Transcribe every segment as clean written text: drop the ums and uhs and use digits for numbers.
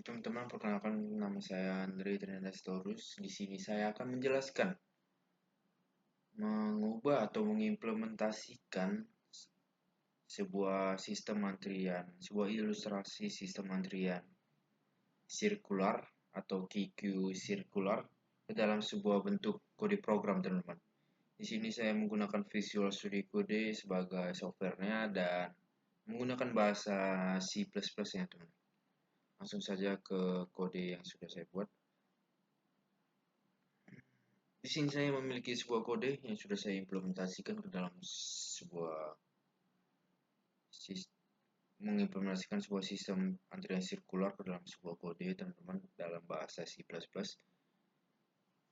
Teman-teman, perkenalkan nama saya Andre Trinandastorus. Di sini saya akan menjelaskan mengubah atau mengimplementasikan sebuah sistem antrian, sebuah ilustrasi sistem antrian sirkular atau QQ sirkular ke dalam sebuah bentuk kode program, teman-teman. Di sini saya menggunakan Visual Studio Code sebagai softwarenya dan menggunakan bahasa C++ ya, teman. Langsung saja ke kode yang sudah saya buat. Di sini saya memiliki sebuah kode yang sudah saya implementasikan ke dalam sebuah mengimplementasikan sebuah sistem antrian sirkular ke dalam sebuah kode, teman-teman, dalam bahasa C++.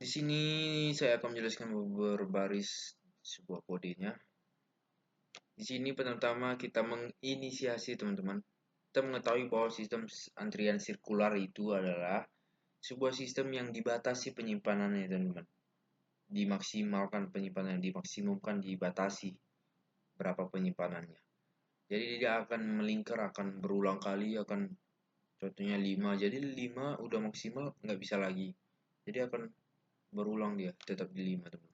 Di sini saya akan menjelaskan berbaris sebuah kodenya. Di sini pertama kita menginisiasi, teman-teman. Kita mengetahui bahwa sistem antrian sirkular itu adalah sebuah sistem yang dibatasi penyimpanannya, teman-teman. Dimaksimalkan penyimpanan, dimaksimumkan, dibatasi berapa penyimpanannya. Jadi dia akan melingkar, akan berulang kali, akan contohnya 5. Jadi 5 udah maksimal, nggak bisa lagi. Jadi akan berulang, dia tetap di 5, teman.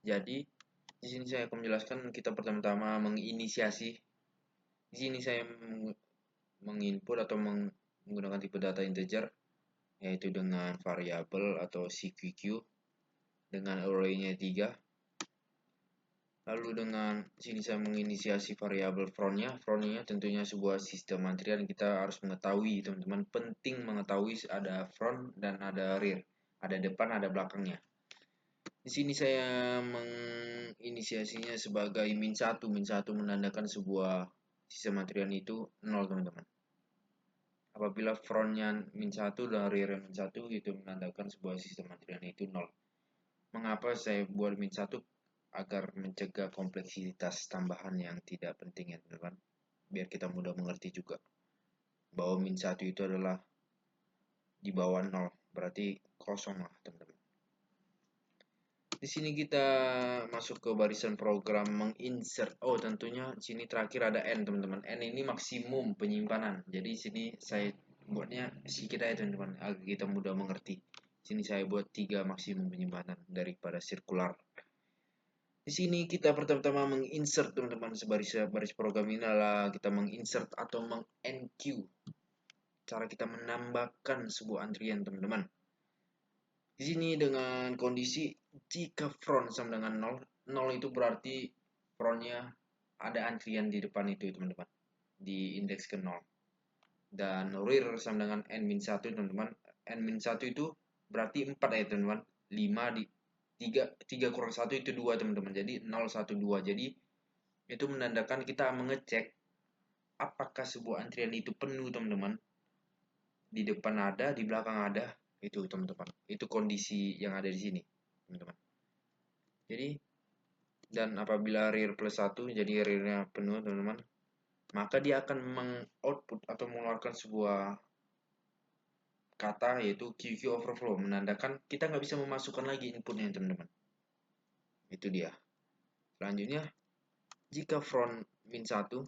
Jadi di sini saya akan menjelaskan kita pertama-tama menginisiasi. Di sini saya menginput atau menggunakan tipe data integer, yaitu dengan variabel atau CQQ dengan array-nya 3. Lalu dengan sini saya menginisiasi variabel frontnya tentunya sebuah sistem antrian kita harus mengetahui, teman-teman, penting mengetahui ada front dan ada rear, ada depan, ada belakangnya. Di sini saya menginisiasinya sebagai min1. Min1 menandakan sebuah sistem antrian itu 0, teman-teman. Apabila frontnya min1 dan rear min1 itu menandakan sebuah sistem antrian itu 0. Mengapa saya buat min1? Agar mencegah kompleksitas tambahan yang tidak penting ya, teman-teman. Biar kita mudah mengerti juga bahwa min1 itu adalah di bawah 0, berarti kosong lah, teman-teman. Di sini kita masuk ke barisan program menginsert. Oh, tentunya di sini terakhir ada n, teman-teman. N ini maksimum penyimpanan. Jadi sini saya buatnya sedikit aja, teman-teman, agar kita mudah mengerti. Sini saya buat 3 maksimum penyimpanan daripada sirkular. Di sini kita pertama-tama menginsert, teman-teman, baris program ini adalah kita menginsert atau mengenq. Cara kita menambahkan sebuah antrian, teman-teman. Di sini dengan kondisi jika front sama dengan 0, 0 itu berarti frontnya ada antrian di depan itu, teman-teman, di indeks ke 0. Dan rear sama dengan n-1, teman-teman. N-1 itu berarti 4 ya, teman-teman. 5 di 3 kurang 1 itu 2, teman-teman. Jadi 0, 1, 2. Jadi itu menandakan kita mengecek apakah sebuah antrian itu penuh, teman-teman. Di depan ada, di belakang ada, itu, teman-teman. Itu kondisi yang ada di sini, teman-teman. Jadi, dan apabila rear plus 1, jadi rearnya penuh, teman-teman, maka dia akan mengoutput atau mengeluarkan sebuah kata, yaitu QQ overflow, menandakan kita nggak bisa memasukkan lagi inputnya, teman-teman. Itu dia. Selanjutnya, jika front min 1,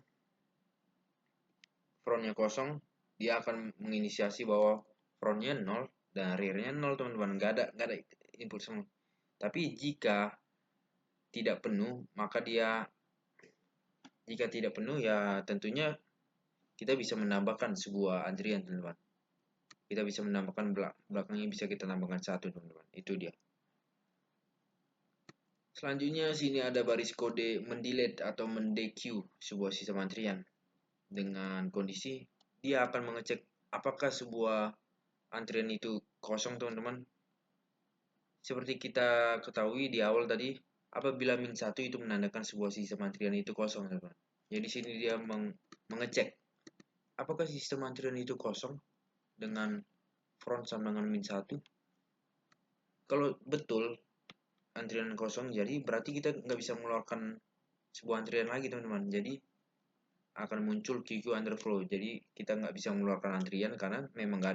frontnya kosong, dia akan menginisiasi bahwa frontnya 0 dan rearnya 0, teman-teman. Nggak ada input semua. Tapi jika tidak penuh, maka jika tidak penuh, ya tentunya kita bisa menambahkan sebuah antrian, teman-teman. Kita bisa menambahkan belakangnya, bisa kita tambahkan 1, teman-teman. Itu dia. Selanjutnya sini ada baris kode mendelete atau mendeq sebuah sistem antrian. Dengan kondisi dia akan mengecek apakah sebuah antrian itu kosong, teman-teman. Seperti kita ketahui di awal tadi, apabila min1 itu menandakan sebuah sistem antrian itu kosong, teman-teman. Jadi sini dia mengecek apakah sistem antrian itu kosong dengan front sama dengan min1. Kalau betul antrian kosong, jadi berarti kita nggak bisa mengeluarkan sebuah antrian lagi, teman-teman. Jadi akan muncul QQ underflow. Jadi kita nggak bisa mengeluarkan antrian karena memang nggak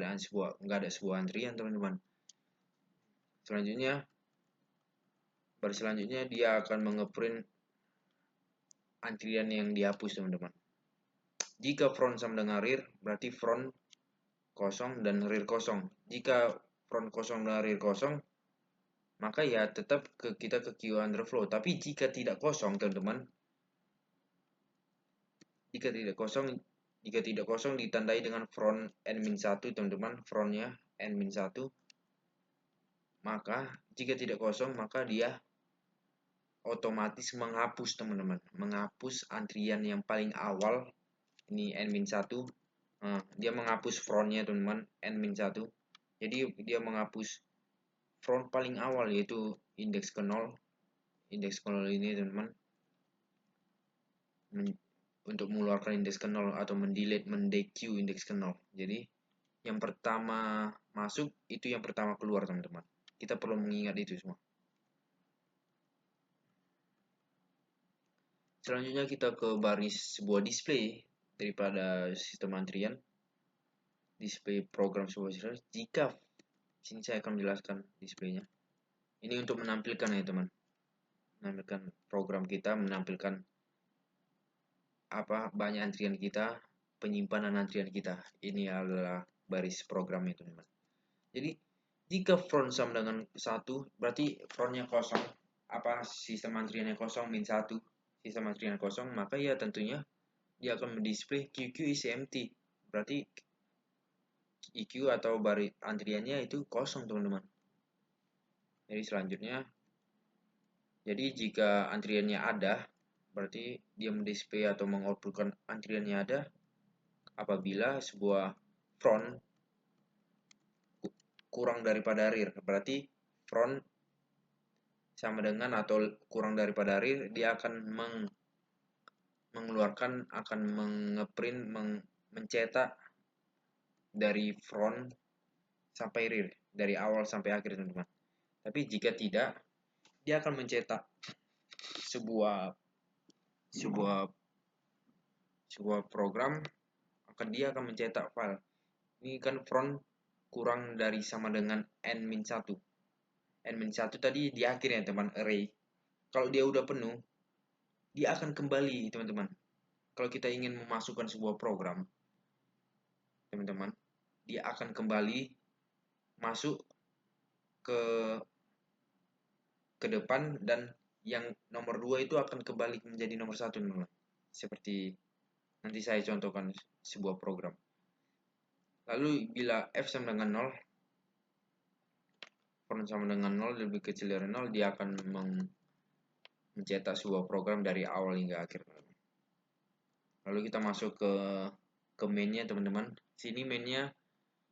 ada sebuah antrian, teman-teman. Selanjutnya, baris selanjutnya dia akan mengeprint antrian yang dihapus, teman-teman. Jika front sama dengan rear, berarti front kosong dan rear kosong. Jika front kosong dan rear kosong, maka ya tetap kita ke queue underflow. Tapi jika tidak kosong, teman-teman, jika tidak kosong ditandai dengan front n-1, teman-teman, frontnya n-1, maka jika tidak kosong maka dia otomatis menghapus, teman-teman, menghapus antrian yang paling awal. Ini n-1, dia menghapus frontnya, teman-teman, n-1. Jadi dia menghapus front paling awal, yaitu indeks ke 0. Indeks ke 0 ini, teman-teman, untuk mengeluarkan indeks ke 0 atau mendelete, mendequeue indeks ke 0. Jadi yang pertama masuk itu yang pertama keluar, teman-teman. Kita perlu mengingat itu semua. Selanjutnya kita ke baris sebuah display daripada sistem antrian. Display program sebuah sistem. Jika sini saya akan menjelaskan displaynya. Ini untuk menampilkan ya, teman. Menampilkan program kita, menampilkan apa banyak antrian kita, penyimpanan antrian kita. Ini adalah baris programnya, teman-teman. Jadi jika front sama dengan 1, berarti frontnya kosong, apa sistem antriannya kosong, -1, sistem antrian kosong, maka ya tentunya dia akan mendisplay QQ is empty. Berarti EQ atau baris antriannya itu kosong, teman-teman. Jadi selanjutnya, jadi jika antriannya ada, berarti dia mendisplay atau mengoutputkan antriannya ada apabila sebuah front kurang daripada rear. Berarti front sama dengan atau kurang daripada rear, dia akan mengeluarkan, akan mengeprint, mencetak dari front sampai rear, dari awal sampai akhir, teman-teman. Tapi jika tidak, dia akan mencetak sebuah program, dia akan mencetak file. Ini kan front kurang dari sama dengan n-1. n-1 tadi di akhirnya, teman, array. Kalau dia udah penuh, dia akan kembali, teman-teman. Kalau kita ingin memasukkan sebuah program, teman-teman, dia akan kembali masuk ke depan, dan yang nomor 2 itu akan kembali menjadi nomor 1, teman-teman. Seperti nanti saya contohkan sebuah program. Lalu bila f sama dengan 0, front sama dengan 0, lebih kecil dari 0, dia akan mencetak sebuah program dari awal hingga akhir. Lalu kita masuk ke mainnya, teman-teman. Sini mainnya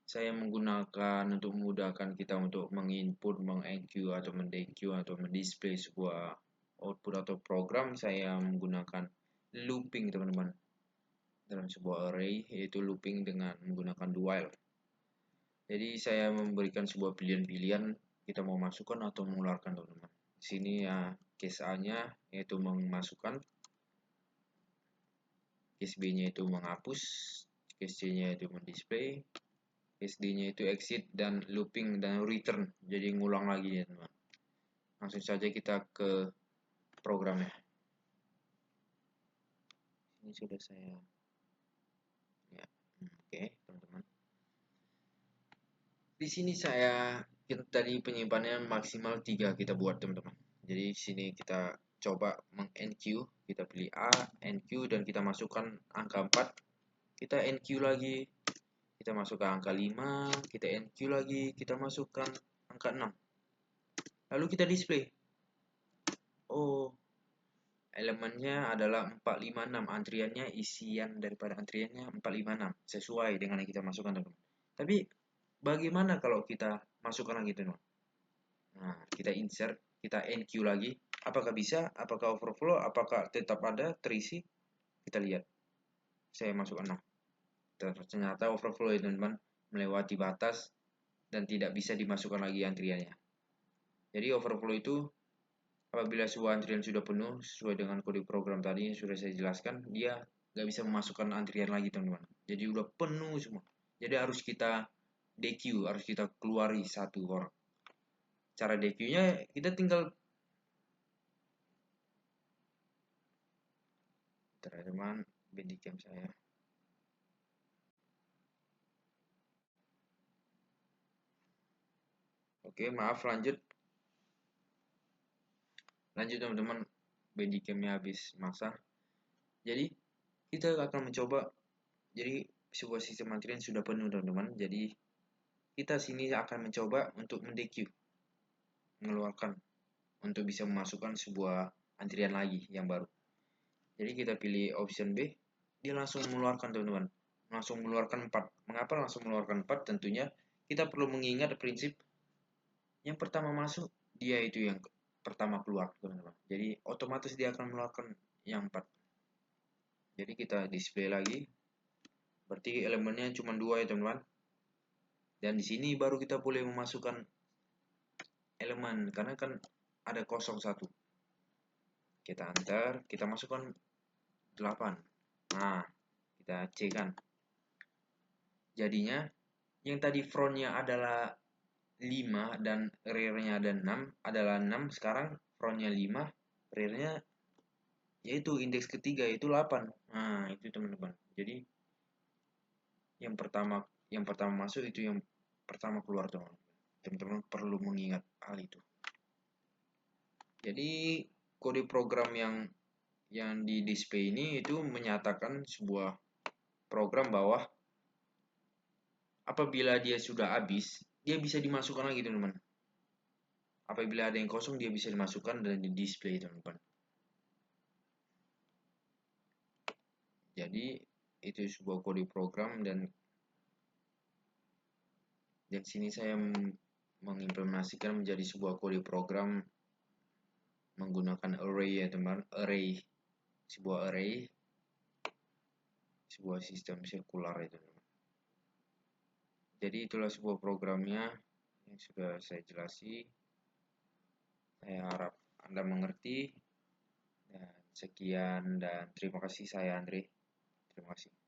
saya menggunakan untuk memudahkan kita untuk menginput, mengenqueue atau mendequeue atau mendisplay sebuah output atau program. Saya menggunakan looping, teman-teman, dalam sebuah array, yaitu looping dengan menggunakan do while. Jadi saya memberikan sebuah pilihan-pilihan, kita mau masukkan atau mengeluarkan, teman-teman. Di sini ya case A-nya yaitu memasukkan, case B-nya itu menghapus, case C-nya itu mendisplay, case D-nya itu exit, dan looping dan return. Jadi ngulang lagi ya, teman. Langsung saja kita ke programnya. Ini sudah saya ya, oke, teman-teman. Di sini kita tadi penyimpanannya maksimal 3 kita buat, teman-teman. Jadi di sini kita coba mengenqueue, kita pilih A, enqueue, dan kita masukkan angka 4. Kita enqueue lagi, kita masukkan angka 5, kita enqueue lagi, kita masukkan angka 6. Lalu kita display. Oh, elemennya adalah 456, antriannya, isian daripada antriannya 456, sesuai dengan yang kita masukkan, teman-teman. Tapi bagaimana kalau kita masukkan lagi, teman-teman? Nah, kita insert, kita enqueue lagi. Apakah bisa? Apakah overflow? Apakah tetap ada terisi? Kita lihat. Saya masukkan 6. Ternyata overflow ya, teman-teman, melewati batas dan tidak bisa dimasukkan lagi antriannya. Jadi overflow itu apabila sebuah antrian sudah penuh sesuai dengan kode program tadi yang sudah saya jelaskan, dia nggak bisa memasukkan antrian lagi, teman-teman. Jadi udah penuh semua. Jadi harus kita dequeue, harus kita keluari satu orang. Cara dequeue-nya kita tinggal, teman-teman, bandicam saya. Oke, maaf, lanjut teman-teman, Bandicamnya habis masa. Jadi kita akan mencoba, jadi sebuah sistem antrian sudah penuh teman-teman, jadi kita sini akan mencoba untuk mendequeue, mengeluarkan, untuk bisa memasukkan sebuah antrian lagi yang baru. Jadi kita pilih option B, dia langsung mengeluarkan teman-teman, langsung mengeluarkan 4. Mengapa langsung mengeluarkan 4? Tentunya kita perlu mengingat prinsip yang pertama masuk, dia itu yang pertama keluar teman-teman. Jadi otomatis dia akan mengeluarkan yang 4. Jadi kita display lagi, berarti elemennya cuma 2 ya teman-teman. Dan di sini baru kita boleh memasukkan elemen, karena kan ada 01. Kita enter, kita masukkan 8. Nah, kita C kan. Jadinya yang tadi frontnya adalah 5 dan rearnya ada 6, adalah 6, sekarang frontnya 5, rearnya yaitu indeks ketiga itu 8. Nah, itu teman-teman. Jadi yang pertama masuk itu yang pertama keluar teman-teman. Teman-teman perlu mengingat hal itu. Jadi kode program yang di display ini itu menyatakan sebuah program bahwa apabila dia sudah habis, dia bisa dimasukkan lagi teman-teman. Apabila ada yang kosong, dia bisa dimasukkan dan di display teman-teman. Jadi itu sebuah kode program, dan sini saya mengimplementasikan menjadi sebuah kode program menggunakan array ya teman, sebuah sistem sirkular itu. Jadi itulah sebuah programnya yang sudah saya jelasi. Saya harap Anda mengerti. Dan sekian, dan terima kasih, saya Andre. Terima kasih.